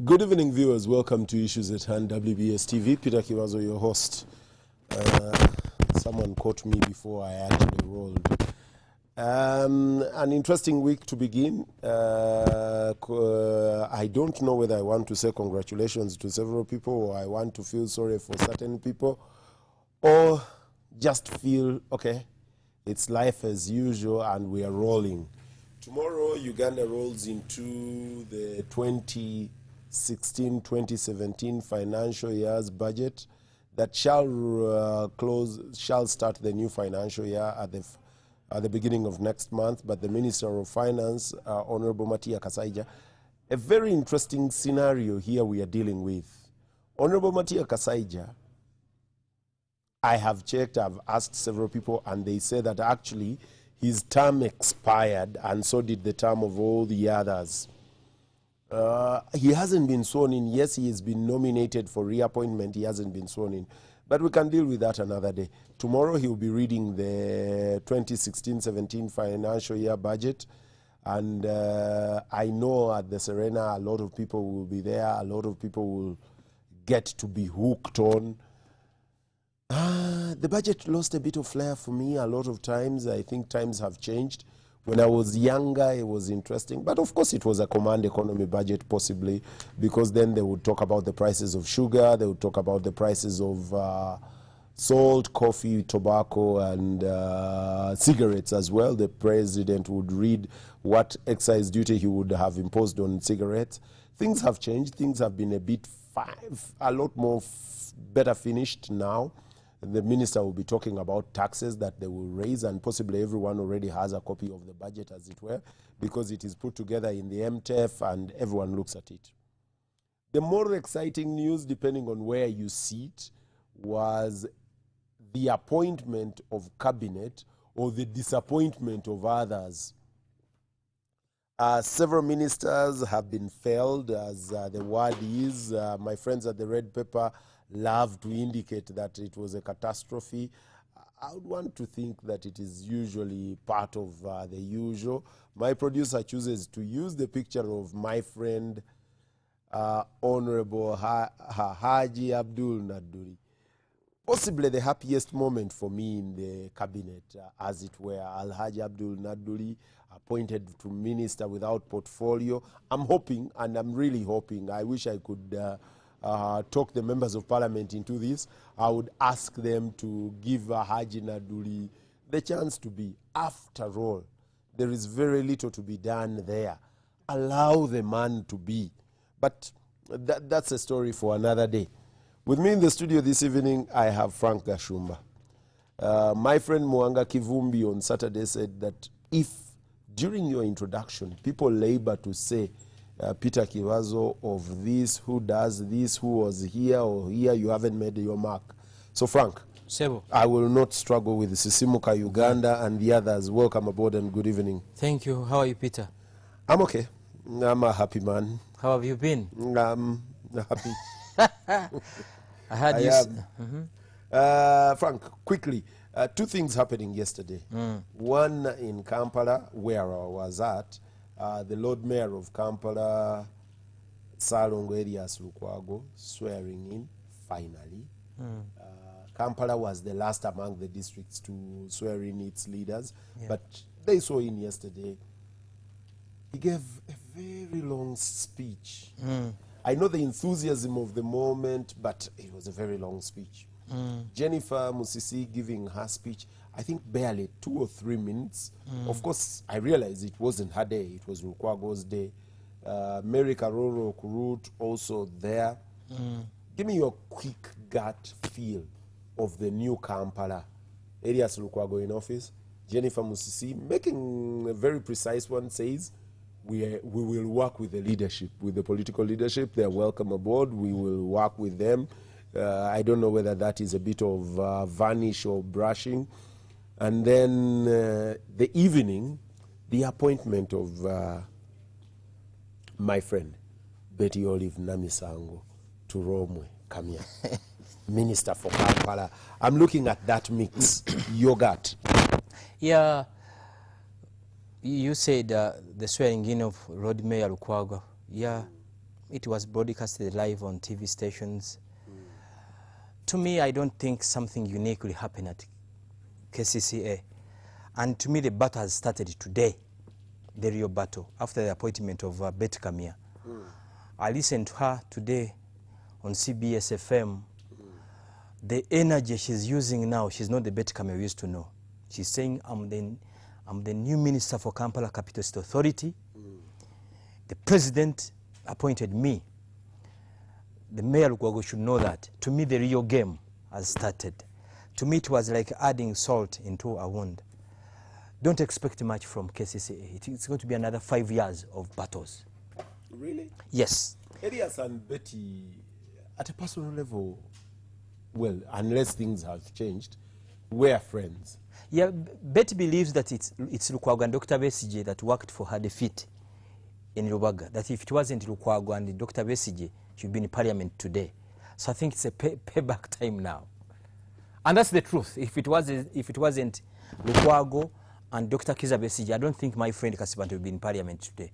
Good evening, viewers. Welcome to Issues at Hand, WBS TV. Peter Kiwazo, your host. Someone caught me before I actually rolled. An interesting week to begin. I don't know whether I want to say congratulations to several people, or I want to feel sorry for certain people, or just feel, okay, it's life as usual and we are rolling. Tomorrow, Uganda rolls into the 2016-2017 financial year's budget that shall start the new financial year at the beginning of next month. But the Minister of Finance, Honorable Matia Kasaija, a very interesting scenario here we are dealing with. Honorable Matia Kasaija, I have checked, I've asked several people, and they say that actually his term expired, and so did the term of all the others. He hasn't been sworn in. Yes, he has been nominated for reappointment. He hasn't been sworn in. But we can deal with that another day. Tomorrow he will be reading the 2016-17 financial year budget. And I know at the Serena, a lot of people will be there. A lot of people will get to be hooked on. The budget lost a bit of flair for me a lot of times. I think times have changed. When I was younger, it was interesting. But of course, it was a command economy budget, possibly, because then they would talk about the prices of sugar, they would talk about the prices of salt, coffee, tobacco, and cigarettes as well. The president would read what excise duty he would have imposed on cigarettes. Things have changed. Things have been a lot more better finished now. The minister will be talking about taxes that they will raise, and possibly everyone already has a copy of the budget, as it were, because it is put together in the MTF and everyone looks at it. The more exciting news, depending on where you see it, was the appointment of cabinet or the disappointment of others. Several ministers have been felled, as the word is. My friends at the Red Pepper love to indicate that it was a catastrophe. I would want to think that it is usually part of the usual. My producer chooses to use the picture of my friend, Honorable Haji Abdul Naduri. Possibly the happiest moment for me in the cabinet, as it were. Al-Haji Abdul Naduri, appointed to minister without portfolio. I'm hoping, and I'm really hoping, I wish I could talk the members of parliament into this. I would ask them to give Haji Naduri the chance to be. After all, there is very little to be done there. Allow the man to be. But that's a story for another day. With me in the studio this evening, I have Frank Gashumba. My friend Mwanga Kivumbi on Saturday said that if during your introduction people labor to say Peter Kiwazo of this, who does this, who was here or here, you haven't made your mark. So Frank, Sebo, I will not struggle with Sisimuka Uganda and the others. Welcome aboard and good evening. Thank you. How are you, Peter? I'm okay. I'm a happy man. How have you been? I'm happy. I heard you. Frank, quickly, two things happening yesterday. One in Kampala, where I was at. The Lord Mayor of Kampala, Salongo Elias Lukwago, swearing in, finally. Kampala was the last among the districts to swear in its leaders, but they saw in yesterday. He gave a very long speech. I know the enthusiasm of the moment, but it was a very long speech. Jennifer Musisi giving her speech, I think barely 2 or 3 minutes. Of course, I realized it wasn't her day, it was Lukwago's day. Mary Karoro Kurut also there. Give me your quick gut feel of the new Kampala. Elias Lukwago in office, Jennifer Musisi making a very precise one, says, we will work with the leadership, with the political leadership. They're welcome aboard. We will work with them. I don't know whether that is a bit of varnish or brushing. And then the evening, the appointment of my friend, Betty Olive Namisango, to Romwe Kamia, Minister for Kampala. I'm looking at that mix, yogurt. Yeah, you said the swearing in of Road Mayor Lukwago. Yeah, It was broadcasted live on TV stations. To me, I don't think something unique will happen at KCCA. And to me, the battle has started today, the real battle, after the appointment of Betty Kamya. I listened to her today on CBS FM. The energy she's using now, she's not the Betty Kamya we used to know. She's saying, I'm the new minister for Kampala Capital City Authority. The president appointed me. The mayor Lukwago should know that. To me, the real game has started. To me, it was like adding salt into a wound. Don't expect much from KCCA. It's going to be another 5 years of battles. Really? Yes. Elias and Betty, at a personal level, well, unless things have changed, we're friends. Yeah, Betty believes that it's Lukwago and Dr. Besigye that worked for her defeat in Lubaga. That if it wasn't Lukwago and Dr. Besigye, she'd be in parliament today. So I think it's a payback time now. And that's the truth. If it wasn't Lukwago and Dr. Kizza Besigye, I don't think my friend Kasibante would be in parliament today.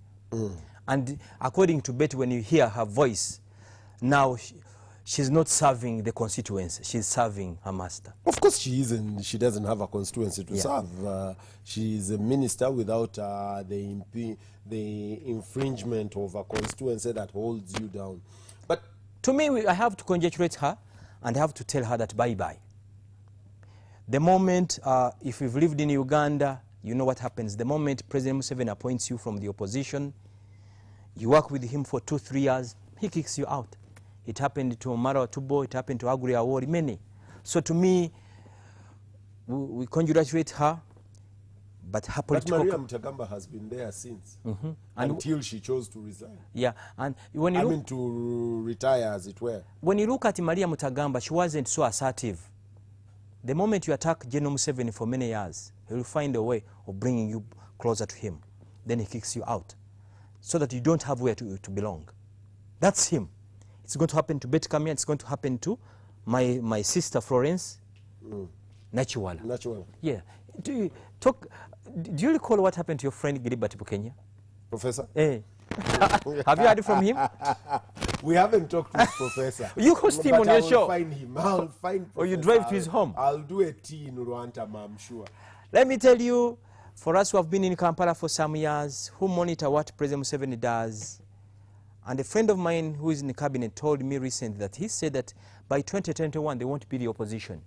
And according to Betty, when you hear her voice, now she's not serving the constituency, she's serving her master. Of course she isn't. She doesn't have a constituency to serve. She's a minister without the infringement of a constituency that holds you down. But to me, I have to congratulate her and I have to tell her that bye-bye. The moment, if you've lived in Uganda, you know what happens. The moment President Museveni appoints you from the opposition, you work with him for 2-3 years, he kicks you out. It happened to Omaro Tubo, it happened to Aguri Awori, many. So to me, we congratulate her, but her political... But Maria Mutagamba has been there since, until she chose to resign. Yeah, and when you look, to retire, as it were. When you look at Maria Mutagamba, she wasn't so assertive. The moment you attack General Museveni for many years, he will find a way of bringing you closer to him. Then he kicks you out, so that you don't have where to belong. That's him. It's going to happen to Betty Kamya, it's going to happen to my sister Florence Nachiwala. Nachiwala. Yeah. Do you recall what happened to your friend Gilbert Bukenya? Professor? Eh. Have you heard from him? We haven't talked to Professor. You host him on your show. I'll find him. I'll find Professor. Or you drive to his home. I'll do a tea in Rwanda, I'm sure. Let me tell you, for us who have been in Kampala for some years, who monitor what President Museveni does, and a friend of mine who is in the cabinet told me recently that he said that by 2021 they won't be the opposition.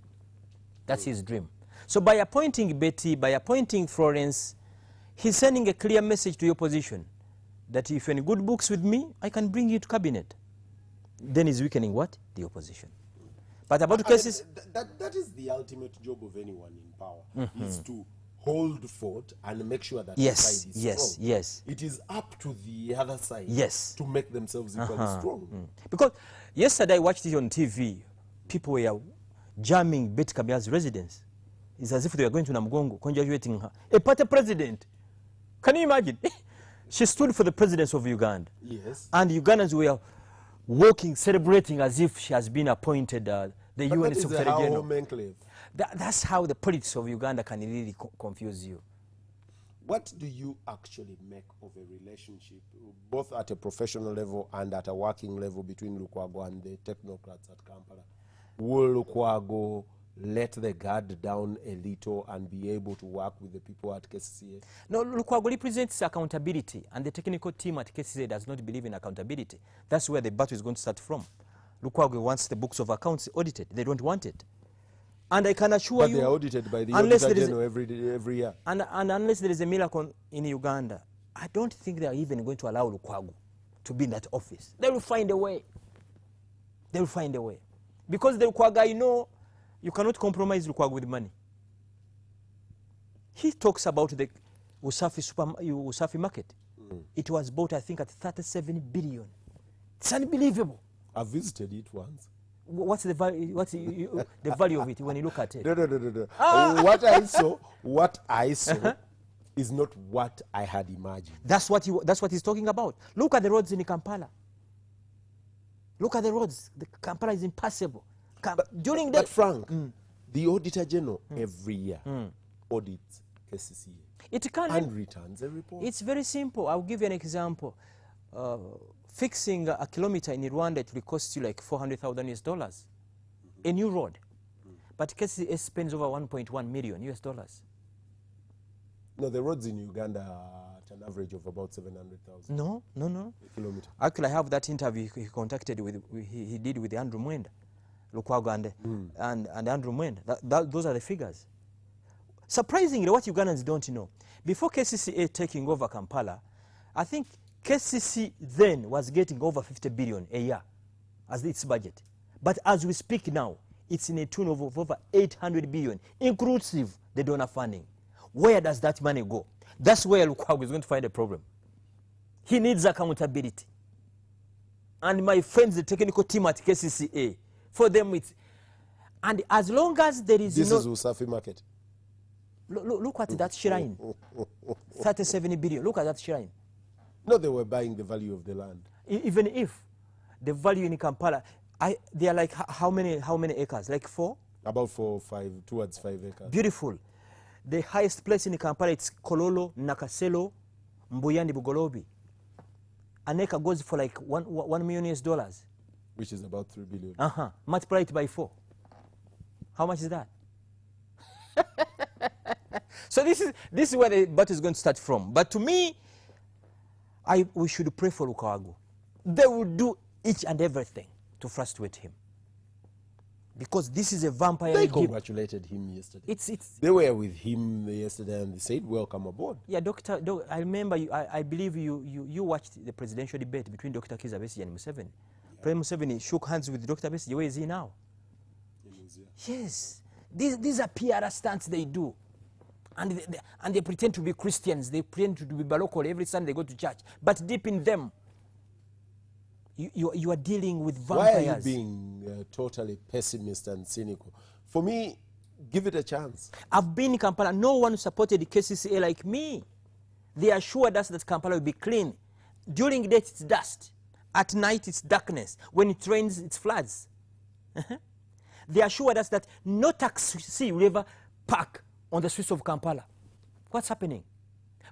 That's his dream. So by appointing Betty, by appointing Florence, he's sending a clear message to the opposition that if you're in good books with me, I can bring you to cabinet. Then he's weakening what? The opposition. But about cases... That is the ultimate job of anyone in power, is to hold fort and make sure that the side is strong. Yes. It is up to the other side to make themselves equally strong. Because yesterday I watched it on TV, people were jamming Betty Kamya's residence. It's as if they were going to Namugongo, congratulating her. A party president. Can you imagine? She stood for the presidency of Uganda. Yes. And Ugandans were walking, celebrating as if she has been appointed the UN Secretary General. That's how the politics of Uganda can really confuse you. What do you actually make of a relationship, both at a professional level and at a working level, between Lukwago and the technocrats at Kampala? Will Lukwago let the guard down a little and be able to work with the people at KCCA? No, Lukwago represents accountability, and the technical team at KCCA does not believe in accountability. That's where the battle is going to start from. Lukwago wants the books of accounts audited. They don't want it. And I can assure you... But they are audited by the Auditor General every year. And unless there is a miracle in Uganda, I don't think they are even going to allow Lukwago to be in that office. They will find a way. They will find a way. Because the Lukwago, you know, you cannot compromise Lukwago with money. He talks about the Usafi market. It was bought, I think, at 37 billion. It's unbelievable. I visited it once. What's the value? What's the value of it when you look at it? No. What I saw is not what I had imagined. That's what he's talking about. Look at the roads in Kampala. Look at the roads. The Kampala is impassable. But Frank, the Auditor General every year audits KCCA. It can and returns a report. It's very simple. I'll give you an example. fixing a kilometer in Rwanda, it will cost you like $400,000 US, a new road. But KCCA spends over 1.1 million US dollars. No, the roads in Uganda are at an average of about 700,000. No. A kilometer. Actually, I have that interview he contacted with, he did with Andrew Mwenda, Lukwago and Andrew Mwenda. Those are the figures. Surprisingly, what Ugandans don't know, before KCCA taking over Kampala, I think KCC then was getting over 50 billion a year as its budget. But as we speak now, it's in a tune of over 800 billion, inclusive the donor funding. Where does that money go? That's where Lukwago is going to find a problem. He needs accountability. And my friends, the technical team at KCCA, for them it's... And as long as there is... This is Usafi Market. Look at that shrine. 37 billion. Look at that shrine. No, they were buying the value of the land. Even if the value in Kampala, they are like how many acres? Like 4? About 4 or 5, towards 5 acres. Beautiful. The highest place in Kampala, it's Kololo, Nakasero, Mbuyandi, Bugolobi. An acre goes for like $1 million US. Which is about 3 billion. Multiply it by 4. How much is that? So this is where the battle is going to start from. But to me, we should pray for Lukwago. They will do each and everything to frustrate him. Because this is a vampire. They congratulated him yesterday. They were with him yesterday and they said, welcome aboard. Yeah, I remember, I believe you watched the presidential debate between Dr. Kizza Besigye and Museveni. Yeah. President Museveni shook hands with Dr. Besigye. Where is he now? Yes. These are PR stunts they do. And they pretend to be Christians. They pretend to be Balokole. Every Sunday they go to church. But deep in them, you are dealing with vampires. Why are you being totally pessimist and cynical? For me, give it a chance. I've been in Kampala. No one supported the KCCA like me. They assured us that Kampala will be clean. During the day, it's dust. At night, it's darkness. When it rains, it's floods. They assured us that no taxi will ever park on the streets of Kampala. What's happening?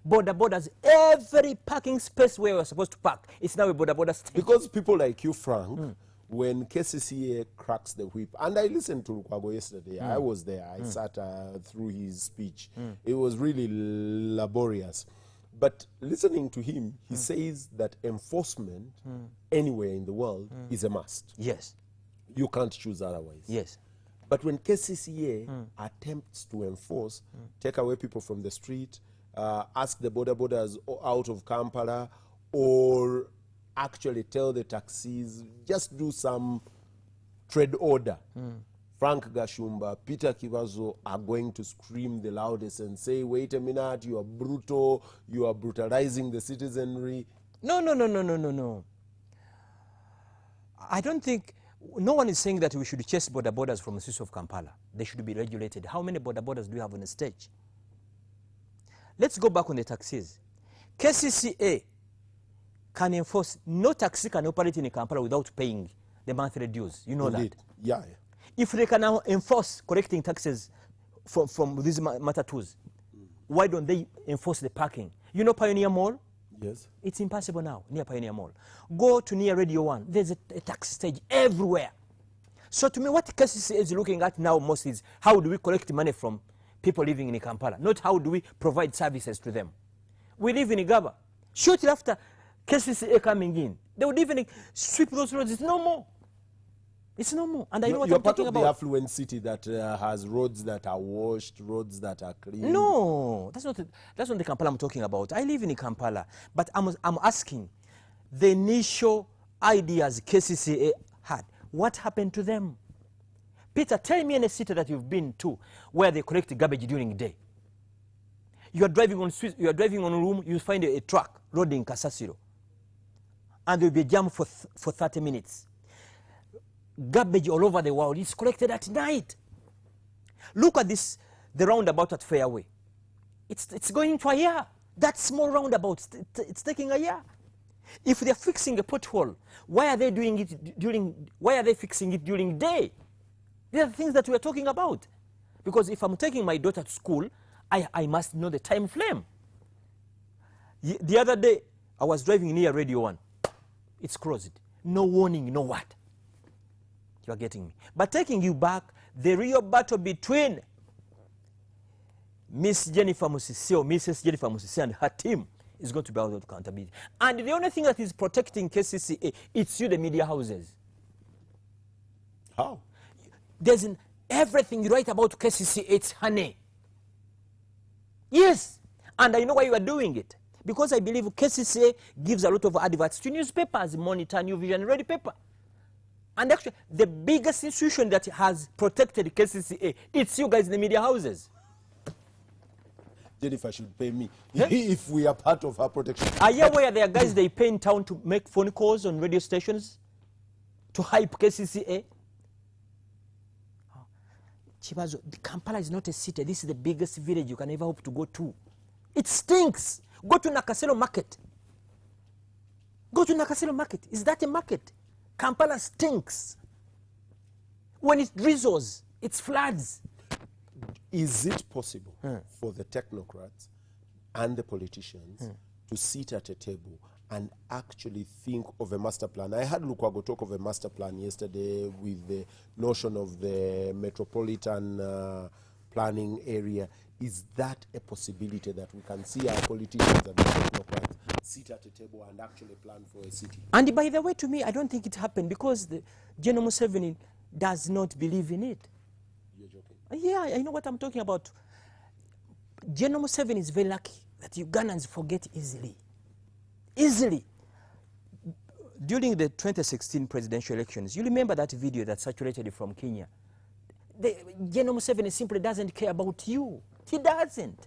Border borders, every parking space where we're supposed to park, it's now a border state. Because people like you, Frank, when KCCA cracks the whip, and I listened to Lukwago yesterday, I was there, I sat through his speech. It was really laborious. But listening to him, he says that enforcement anywhere in the world is a must. Yes. You can't choose otherwise. Yes. But when KCCA attempts to enforce, take away people from the street, ask the borders out of Kampala, or actually tell the taxis, just do some trade order. Frank Gashumba, Peter Kivazo are going to scream the loudest and say, wait a minute, you are brutal, you are brutalizing the citizenry. No. I don't think, no one is saying that we should chase borders from the streets of Kampala. They should be regulated. How many borders do we have on the stage? Let's go back on the taxis. KCCA can enforce, no taxi can operate in Kampala without paying the monthly dues. You know Indeed. that? Yeah. If they can now enforce collecting taxes from these matatus, why don't they enforce the parking? You know Pioneer Mall? Yes. It's impossible now, near Pioneer Mall. Go to near Radio 1. There's a taxi stage everywhere. So to me, what KCCA is looking at now most is how do we collect money from people living in Kampala, not how do we provide services to them. We live in Igaba. Shortly after KCCA coming in, they would even sweep those roads. It's no more. It's no more. And I know what I'm talking about. You're part of the affluent city that has roads that are washed, roads that are clean. No, that's not the Kampala I'm talking about. I live in Kampala. But I'm asking, the initial ideas KCCA had, what happened to them? Peter, tell me in a city that you've been to where they collect garbage during the day. You are driving on a room, you find a truck loading Kasasiro. And there will be a jam for 30 minutes. Garbage all over the world is collected at night. Look at this, the roundabout at Fairway. It's going for a year. That small roundabout, it's taking a year. If they're fixing a pothole, why are they doing it why are they fixing it during day? These are the things that we're talking about. Because if I'm taking my daughter to school, I must know the time frame. The other day, I was driving near Radio 1. It's closed. No warning, no what. You are getting me. But taking you back, the real battle between Miss Jennifer Musisi or Mrs. Jennifer Musisi and her team is going to be out of accountability. And the only thing that is protecting KCCA, it's you, the media houses. How? There's everything you write about KCCA, it's honey. Yes. And I know why you are doing it. Because I believe KCCA gives a lot of adverts to newspapers, Monitor, New Vision, Red Paper. And actually, the biggest institution that has protected KCCA, it's you guys in the media houses. Jennifer should pay me if we are part of her protection. Are you aware there are guys they pay in town to make phone calls on radio stations to hype KCCA? Chibazo, Kampala is not a city. This is the biggest village you can ever hope to go to. It stinks. Go to Nakasero Market. Go to Nakasero Market. Is that a market? Kampala stinks. When it drizzles, it floods. Is it possible for the technocrats and the politicians to sit at a table and actually think of a master plan? I heard Lukwago talk of a master plan yesterday with the notion of the metropolitan planning area. Is that a possibility that we can see our politicians and the technocrats sit at a table and actually plan for a city? And by the way, to me, I don't think it happened because General Museveni does not believe in it. You're joking? Yeah, I know what I'm talking about. General Museveni is very lucky that Ugandans forget easily. Easily. During the 2016 presidential elections, you remember that video that circulated from Kenya? General Museveni simply doesn't care about you. He doesn't.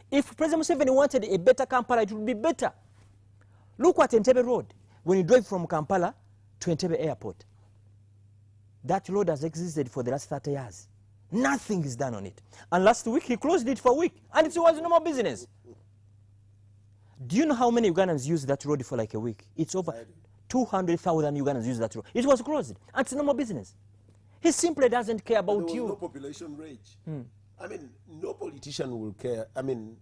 If President Museveni wanted a better Kampala, it would be better. Look at Entebbe Road. When you drive from Kampala to Entebbe Airport, that road has existed for the last 30 years. Nothing is done on it. And last week, he closed it for a week. And it was no more business. Do you know how many Ugandans use that road for like a week? It's over 200,000 Ugandans use that road. It was closed. And it's no more business. He simply doesn't care about you. No population rage. I mean, no politician will care. I mean,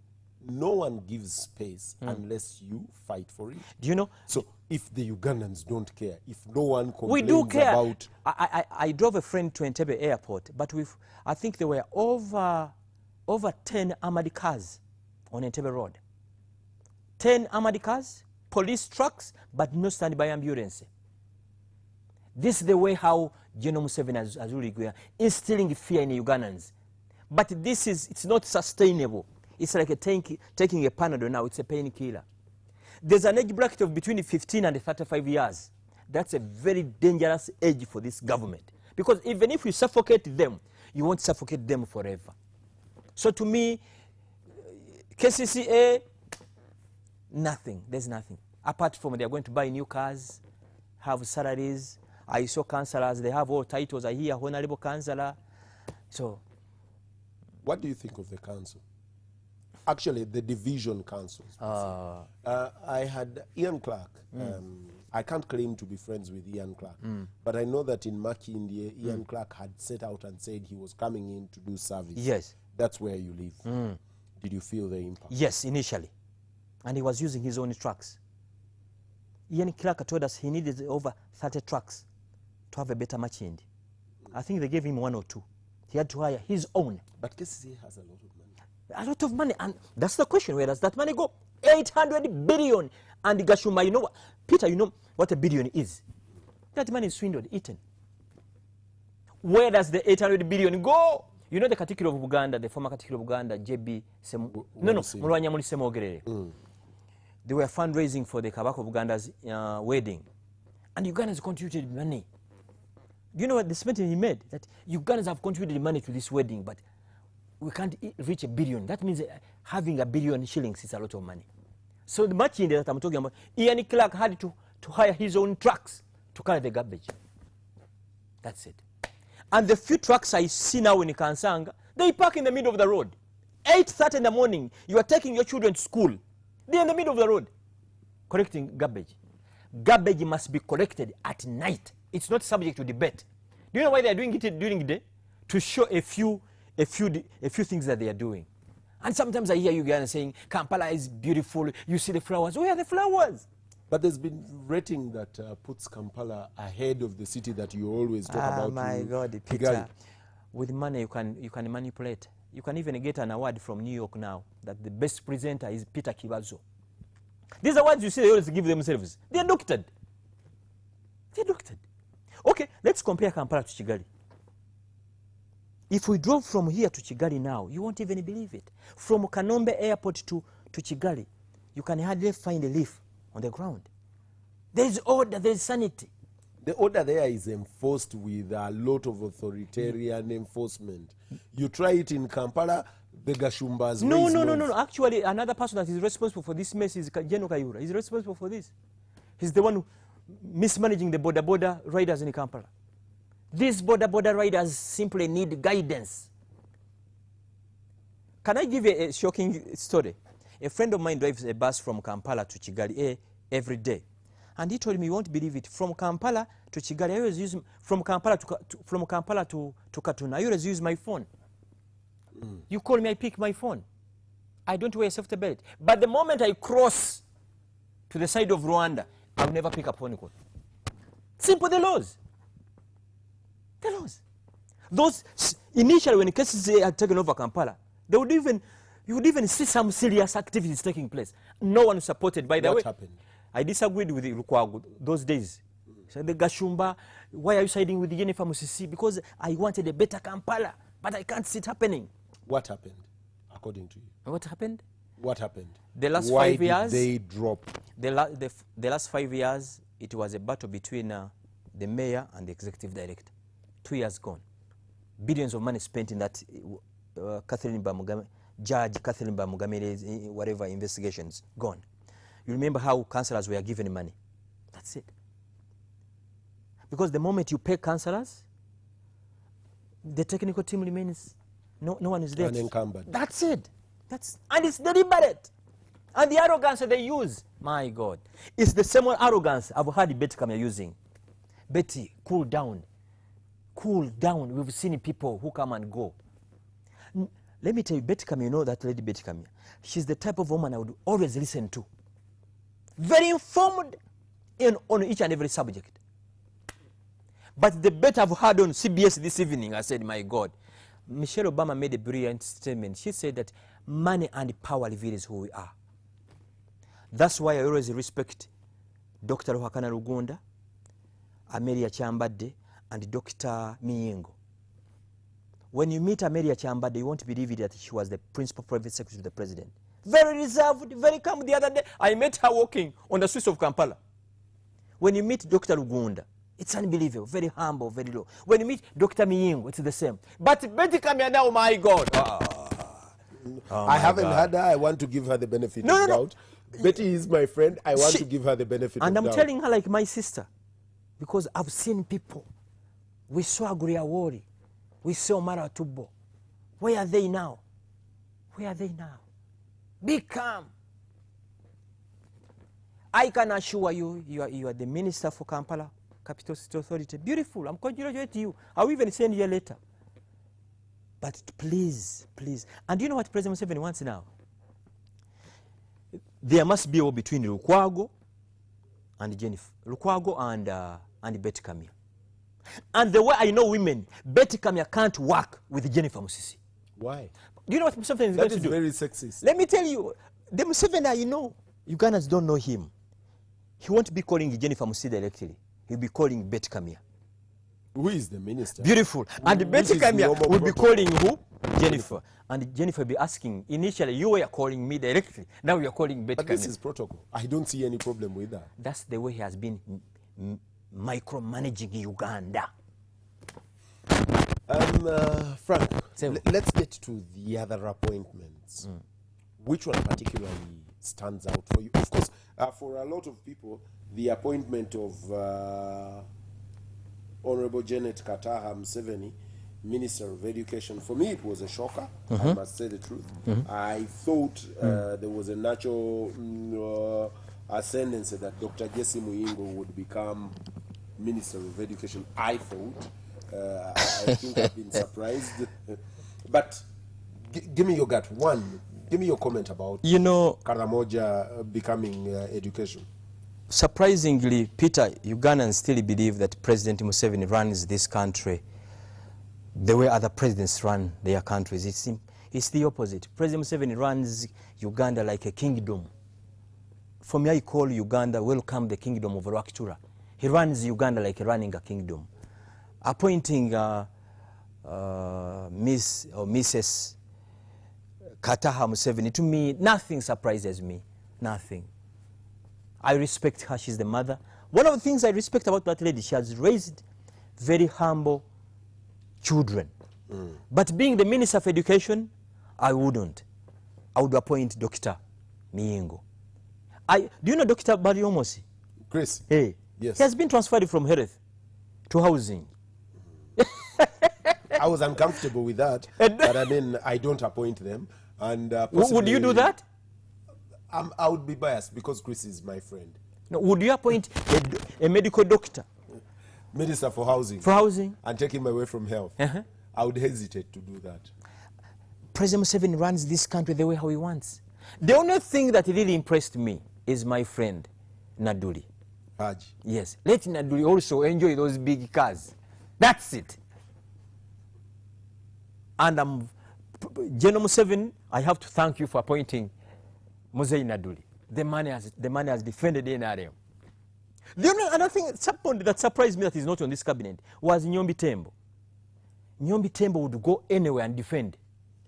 no one gives space unless you fight for it. Do you know? So if the Ugandans don't care, if no one complains we do care. About... I drove a friend to Entebbe Airport, but I think there were over 10 armored cars on Entebbe Road. 10 armored cars, police trucks, but no standby ambulance. This is the way how General Museveni has really instilling fear in the Ugandans. But it's not sustainable. It's like taking a Panadol now. It's a painkiller. There's an age bracket of between 15 and 35 years. That's a very dangerous age for this government. Because even if you suffocate them, you won't suffocate them forever. So to me, KCCA, nothing. There's nothing. Apart from they're going to buy new cars, have salaries. I saw councillors, they have all titles. I hear honorable councillor. So, what do you think of the council? Actually, the division councils. I had Ian Clark. I can't claim to be friends with Ian Clark, but I know that in Makindye, Ian Clark had set out and said he was coming in to do service. Yes. That's where you live. Did you feel the impact? Yes, initially. And he was using his own trucks. Ian Clark told us he needed over 30 trucks to have a better Makindye. I think they gave him 1 or 2. He had to hire his own. But KCCA has a lot of money. A lot of money. And that's the question. Where does that money go? 800 billion. And Gashumba, you know what? Peter, you know what a billion is? That money is swindled, eaten. Where does the 800 billion go? You know the Katikkiro of Uganda, the former Katikkiro of Uganda, JB Mulwanyamuli Semogerere. They were fundraising for the Kabaka of Uganda's wedding. And Ugandans contributed money. Do you know what the statement he made? That Ugandans have contributed money to this wedding, but we can't reach a billion. That means having $1 billion shillings is a lot of money. So the Makindye that I'm talking about, Ian Clark had to hire his own trucks to carry the garbage. That's it. And the few trucks I see now in Kansanga, they park in the middle of the road. 8:30 in the morning, you are taking your children to school. They're in the middle of the road, collecting garbage. Garbage must be collected at night. It's not subject to debate. Do you know why they are doing it during the day? To show a few things that they are doing. And sometimes I hear you guys saying, Kampala is beautiful. You see the flowers. Where are the flowers? But there's been rating that puts Kampala ahead of the city that you always talk about. My God, Peter. Kigali. With money, you can manipulate. You can even get an award from New York now that the best presenter is Peter Kibazo. These awards you see they always give themselves. They are doctored. They are doctored. Okay, let's compare Kampala to Kigali. If we drove from here to Kigali now, you won't even believe it. From Kanombe Airport to Kigali, you can hardly find a leaf on the ground. There is order, there is sanity. The order there is enforced with a lot of authoritarian enforcement. You try it in Kampala, the Gashumbas. No. Actually, another person that is responsible for this mess is General Kayura. He's responsible for this. He's the one who mismanaging the border riders in Kampala. These border riders simply need guidance. Can I give you a shocking story? A friend of mine drives a bus from Kampala to Kigali every day. And he told me, you won't believe it, from Kampala to Kigali, I always use, from Kampala to Katuna, I always use my phone. You call me, I pick my phone. I don't wear a safety belt. But the moment I cross to the side of Rwanda, I'll never pick up phone call. Simple, the laws. The laws. Those, initially when cases had taken over Kampala, they would even, you would even see some serious activities taking place. No one supported, by the way. What happened? I disagreed with Lukwago those days. So the Gashumba, why are you siding with Jennifer Musisi? Because I wanted a better Kampala, but I can't see it happening. What happened, according to you? What happened? What happened? The last Why 5 years. did they drop? The last 5 years, it was a battle between the mayor and the executive director. 2 years gone. Billions of money spent in that Judge Catherine Bamugamere's whatever investigations gone. You remember how councillors were given money. That's it. Because the moment you pay councillors, the technical team remains, no one is there. Unencumbered. That's it. And it's deliberate. And the arrogance that they use, my God, it's the same arrogance I've heard Betty Kamya using. Betty, cool down. Cool down. We've seen people who come and go. Let me tell you, Betty Kamya, you know that lady Betty Kamya. She's the type of woman I would always listen to. Very informed on each and every subject. But the bet I've heard on CBS this evening, I said, my God, Michelle Obama made a brilliant statement. She said that money and power reveals who we are. That's why I always respect Dr. Ruhakana Rugunda, Amelia Chambade, and Dr. Miyingo. When you meet Amelia Chambade, you won't believe it that she was the principal private secretary of the president. Very reserved, very calm. The other day, I met her walking on the streets of Kampala. When you meet Dr. Rugunda, it's unbelievable, very humble, very low. When you meet Dr. Miyingo, it's the same. But Betty Kamya now, my God. I haven't had her. I want to give her the benefit of doubt. Betty is my friend. I want to give her the benefit of doubt. And I'm telling her like my sister. Because I've seen people. We saw Aguria Wari. We saw Mara Tubo. Where are they now? Where are they now? Be calm. I can assure you, you are the minister for Kampala Capital City Authority. Beautiful. I'm congratulating you. I'll even send you a letter. But please, please. And do you know what President Museveni wants now? There must be a war between Lukwago and Jennifer. Lukwago and Betty Kamya. And the way I know women, Betty Kamya can't work with Jennifer Musisi. Why? Do you know what Museveni is going to do? That is very sexist. I Let me tell you, the Museveni, you know, Ugandans don't know him. He won't be calling Jennifer Musisi directly. He'll be calling Betty Kamya. Who is the minister? Beautiful. And Betty Kamya will be protocol? calling who? Jennifer. And Jennifer will be asking, initially you were calling me directly. Now you're calling Betty But Kamya. this is protocol. I don't see any problem with that. That's the way he has been micromanaging Uganda. Frank, Same. let's get to the other appointments. Which one particularly stands out for you? Of course, for a lot of people, the appointment of Honorable Janet Kataha Museveni, Minister of Education, for me it was a shocker, I must say the truth. I thought there was a natural ascendancy that Dr. Jesse Muyingo would become Minister of Education. I thought. I think I've been surprised. But give me your gut. One, give me your comment about You know, Karamoja becoming education. Surprisingly, Peter, Ugandans still believe that President Museveni runs this country the way other presidents run their countries. It's the opposite. President Museveni runs Uganda like a kingdom. For me, I call Uganda, welcome the kingdom of Rwaktura. He runs Uganda like running a kingdom. Appointing Miss or Mrs. Kataha Museveni, to me, nothing surprises me. Nothing. I respect her. She's the mother. One of the things I respect about that lady, she has raised very humble children. But being the Minister of Education, I wouldn't. I would appoint Dr. Miingo. Do you know Dr. Bariomosi? Chris? Hey. Yes. He has been transferred from health to housing. I was uncomfortable with that, but I mean, I don't appoint them. And would you do that? I would be biased because Chris is my friend. No, would you appoint a medical doctor? Minister for Housing. For housing? And take him away from health. I would hesitate to do that. President Museveni runs this country the way how he wants. The only thing that really impressed me is my friend, Naduli. Haji. Yes. Let Naduli also enjoy those big cars. That's it. And General Museveni, I have to thank you for appointing Muzei Naduli. The man has defended NRM. The only other thing that surprised me that is not on this cabinet was Nyombi Tembo. Nyombi Tembo would go anywhere and defend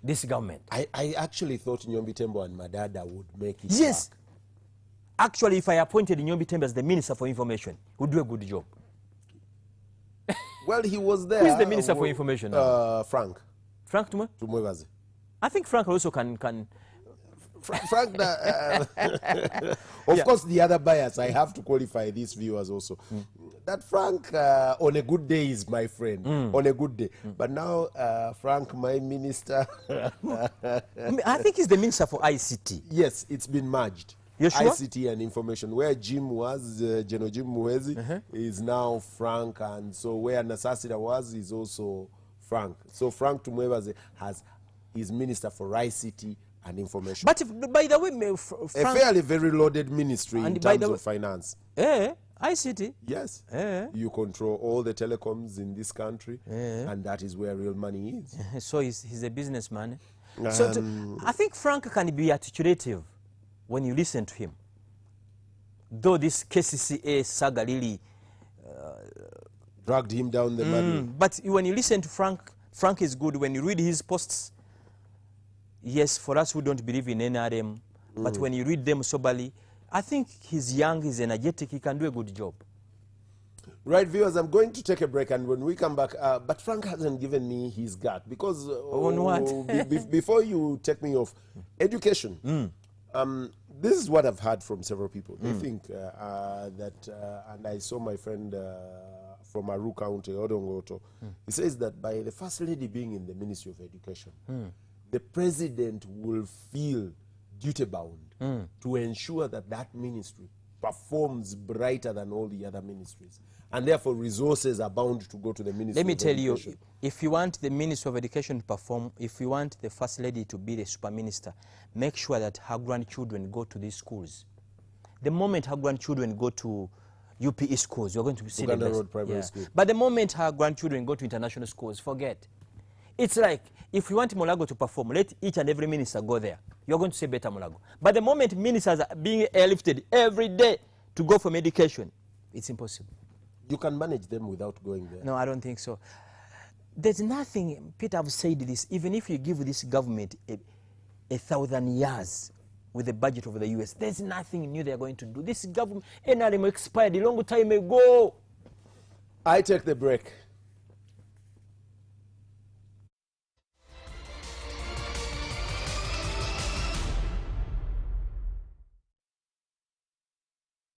this government. I actually thought Nyombi Tembo and Madada would make it. Yes. Back. Actually, if I appointed Nyombi Tembo as the Minister for Information, he would do a good job. Well, he was there. Who is the Minister for Information now? Frank. Frank Tumwe? Tumwebaze. I think Frank also can Frank, of course, the other bias, I have to qualify these viewers also. That Frank, on a good day, is my friend. On a good day. But now, Frank, my minister. I think he's the Minister for ICT. Yes, it's been merged. You sure? ICT and information. Where Jim was, General Jim Muhezi, is now Frank. And so where Nasasira was, is also Frank. So Frank Tumwebaze is Minister for ICT and information. But by the way, Frank, a fairly very loaded ministry in terms of finance. ICT. Yes. You control all the telecoms in this country, and that is where real money is. So he's a businessman. So I think Frank can be articulative when you listen to him. Though this KCCA saga really dragged him down the mud. But when you listen to Frank, Frank is good. When you read his posts, yes, for us who don't believe in NRM, but when you read them soberly, I think he's young, he's energetic, he can do a good job. Right, viewers, I'm going to take a break, and when we come back, but Frank hasn't given me his gut, because on what? Before you take me off, education. This is what I've heard from several people. They think that, and I saw my friend from Aru County, Odongoto, he says that by the First Lady being in the Ministry of Education, the President will feel duty-bound to ensure that that ministry performs brighter than all the other ministries. And therefore, resources are bound to go to the Ministry of Education. Let me tell you, if you want the Ministry of Education to perform, if you want the First Lady to be the Super Minister, make sure that her grandchildren go to these schools. The moment her grandchildren go to UPE schools, you're going to see Uganda Road Primary School. But the moment her grandchildren go to international schools, forget. It's like, if you want Mulago to perform, let each and every minister go there. You're going to see better Mulago. But the moment ministers are being airlifted every day to go for medication, it's impossible. You can manage them without going there. No, I don't think so. There's nothing, Peter, I've said this, even if you give this government 1,000 years with the budget of the US, there's nothing new they're going to do. This government, NRM expired a long time ago. I take the break.